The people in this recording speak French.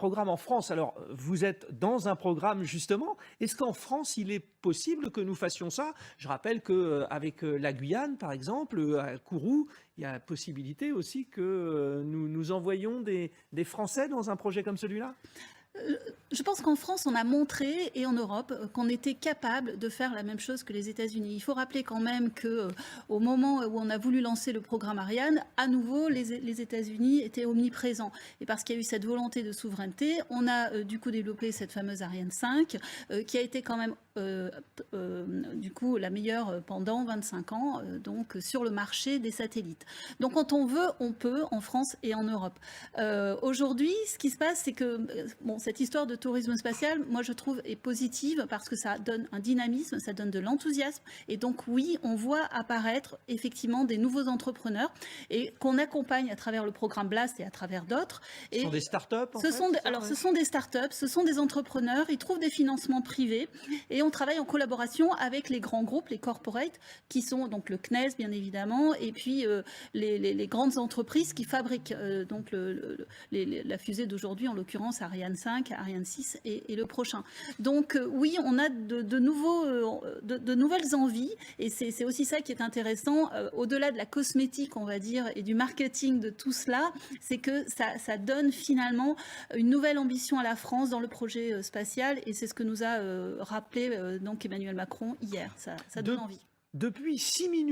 Programme en France. Alors, vous êtes dans un programme justement. Est-ce qu'en France, il est possible que nous fassions ça? Je rappelle qu'avec la Guyane, par exemple, à Kourou, il y a la possibilité aussi que nous envoyions des Français dans un projet comme celui-là? Je pense qu'en France, on a montré, et en Europe, qu'on était capable de faire la même chose que les États-Unis. Il faut rappeler quand même que, au moment où on a voulu lancer le programme Ariane, à nouveau, les États-Unis étaient omniprésents. Et parce qu'il y a eu cette volonté de souveraineté, on a du coup développé cette fameuse Ariane 5, qui a été quand même du coup la meilleure pendant 25 ans, donc sur le marché des satellites. Donc quand on veut, on peut, en France et en Europe. Aujourd'hui, ce qui se passe, c'est que bon, cette histoire de tourisme spatial, moi je trouve est positive parce que ça donne un dynamisme, ça donne de l'enthousiasme. Et donc oui, on voit apparaître effectivement des nouveaux entrepreneurs et qu'on accompagne à travers le programme Blast et à travers d'autres. Ce sont Et des startups en ce fait, sont, c'est ça, alors, ouais. ce sont des startups, ce sont des entrepreneurs, ils trouvent des financements privés et on travaille en collaboration avec les grands groupes, les corporates, qui sont donc le CNES bien évidemment, et puis les grandes entreprises qui fabriquent donc la fusée d'aujourd'hui, en l'occurrence Ariane 5, Ariane 6 et le prochain. Donc oui, on a de nouvelles envies et c'est aussi ça qui est intéressant, au-delà de la cosmétique, on va dire, et du marketing de tout cela, c'est que ça donne finalement une nouvelle ambition à la France dans le projet spatial et c'est ce que nous a rappelé donc Emmanuel Macron hier. Ça donne De- envie. Depuis 6 minutes.